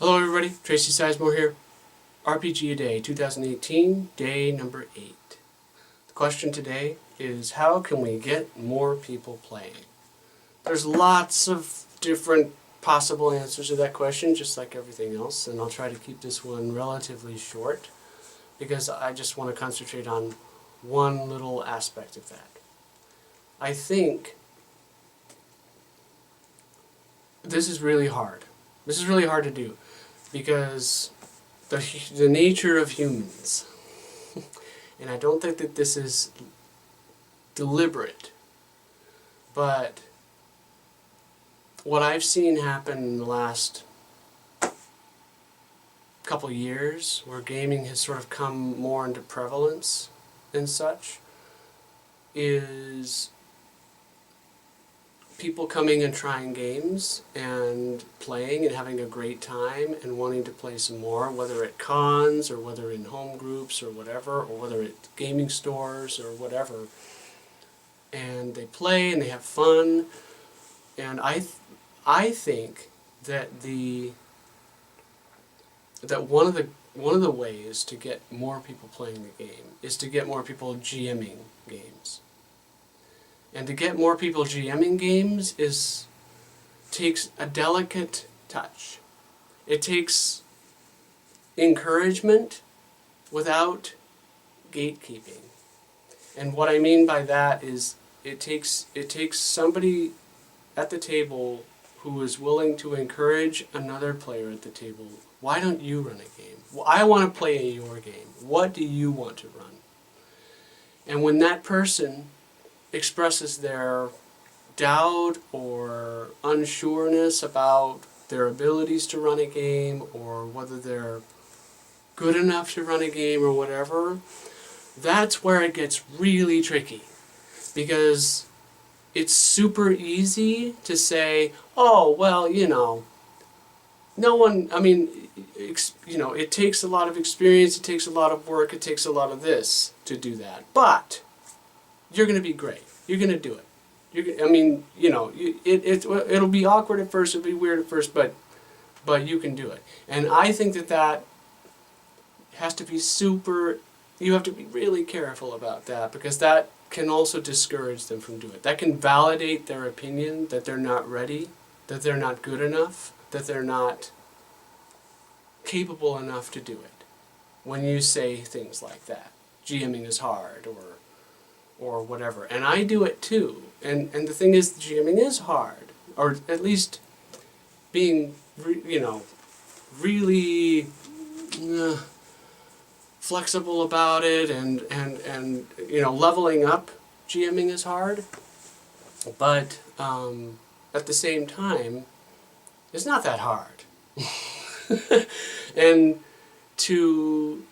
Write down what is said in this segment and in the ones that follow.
Hello everybody, Tracy Sizemore here. RPG A Day 2018, day number 8. The question today is, how can we get more people playing? There's lots of different possible answers to that question, just like everything else, and I'll try to keep this one relatively short because I just want to concentrate on one little aspect of that. I think this is really hard. This is really hard to do because the nature of humans, and I don't think that this is deliberate, but what I've seen happen in the last couple years, where gaming has sort of come more into prevalence and such, is people coming and trying games and playing and having a great time and wanting to play some more, whether at cons or whether in home groups or whatever, or whether at gaming stores or whatever. And they play and they have fun. And I think that one of the ways to get more people playing the game is to get more people GMing games. And to get more people GMing games takes a delicate touch. It takes encouragement without gatekeeping. And what I mean by that is it takes somebody at the table who is willing to encourage another player at the table. Why don't you run a game? Well, I want to play your game. What do you want to run? And when that person expresses their doubt or unsureness about their abilities to run a game, or whether they're good enough to run a game or whatever, that's where it gets really tricky. Because it's super easy to say, oh, well, no one, it takes a lot of experience, it takes a lot of work, it takes a lot of this to do that. But you're going to be great. You're going to do it. It'll be awkward at first, it'll be weird at first, but you can do it. And I think that has to be you have to be really careful about that, because that can also discourage them from doing it. That can validate their opinion that they're not ready, that they're not good enough, that they're not capable enough to do it. When you say things like that, GMing is hard, or whatever. And I do it too. And the thing is, GMing is hard. Or at least being, really flexible about it and leveling up GMing is hard. But at the same time, it's not that hard. And to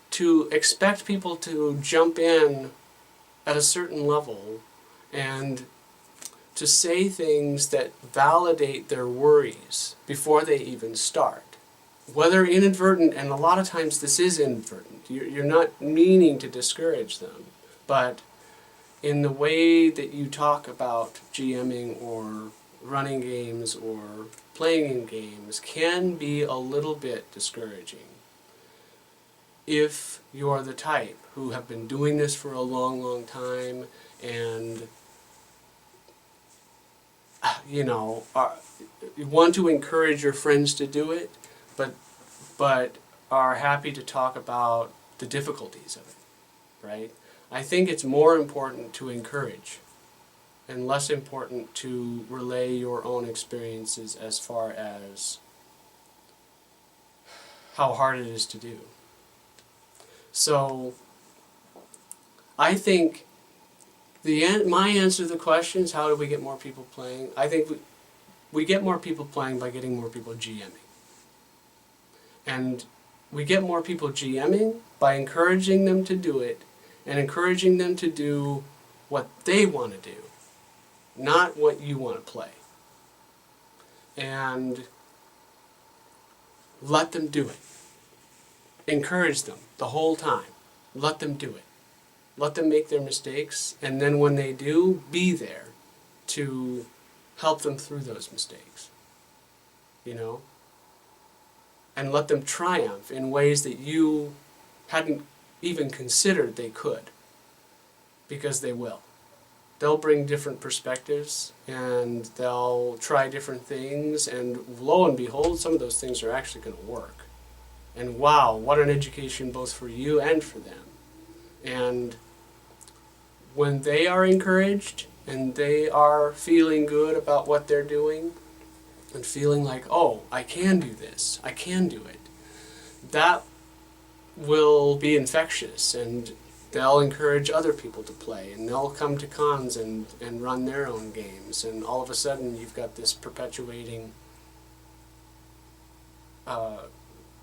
expect people to jump in at a certain level and to say things that validate their worries before they even start, whether inadvertent, and a lot of times this is inadvertent, you're not meaning to discourage them, but in the way that you talk about GMing or running games or playing in games can be a little bit discouraging. If you're the type who have been doing this for a long, long time and you want to encourage your friends to do it, but are happy to talk about the difficulties of it, right? I think it's more important to encourage and less important to relay your own experiences as far as how hard it is to do. So I think my answer to the question is, how do we get more people playing? I think we get more people playing by getting more people GMing. And we get more people GMing by encouraging them to do it and encouraging them to do what they want to do, not what you want to play. And let them do it. Encourage them the whole time. Let them do it. Let them make their mistakes, and then when they do, be there to help them through those mistakes. and let them triumph in ways that you hadn't even considered they could, because they will. They'll bring different perspectives, and they'll try different things, and lo and behold, some of those things are actually going to work. And wow, what an education both for you and for them. And when they are encouraged, and they are feeling good about what they're doing, and feeling like, oh, I can do this, I can do it, that will be infectious, and they'll encourage other people to play, and they'll come to cons and run their own games, and all of a sudden you've got this perpetuating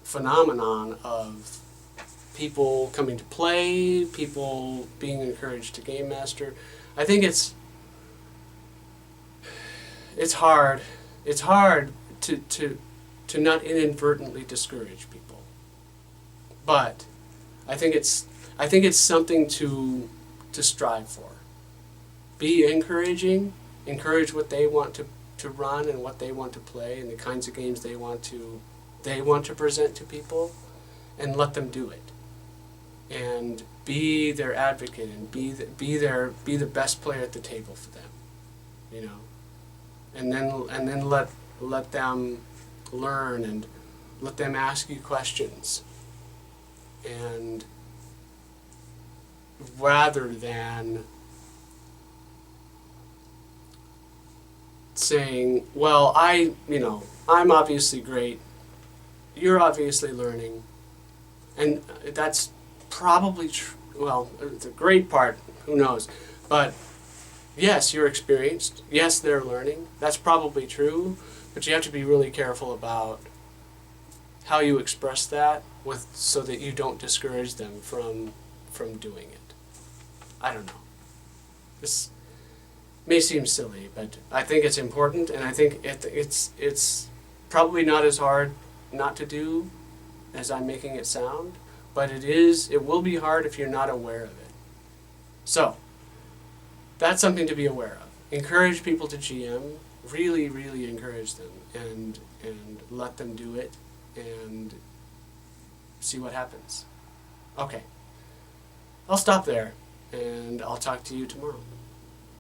phenomenon of people coming to play, people being encouraged to game master. I think it's hard. It's hard to not inadvertently discourage people. But I think it's something to strive for. Be encouraging, encourage what they want to run and what they want to play and the kinds of games they want to present to people, and let them do it. And be their advocate, and be the best player at the table for them, you know. And then let them learn, and let them ask you questions. And rather than saying, well, I'm obviously great, you're obviously learning, and that's probably true. Well, the great part, who knows, but yes, you're experienced, yes, they're learning, that's probably true, but you have to be really careful about how you express that so that you don't discourage them from doing it. I don't know. This may seem silly, but I think it's important, and I think it's probably not as hard not to do as I'm making it sound, but it will be hard if you're not aware of it. So, that's something to be aware of. Encourage people to GM, really, really encourage them, and let them do it, and see what happens. Okay. I'll stop there, and I'll talk to you tomorrow.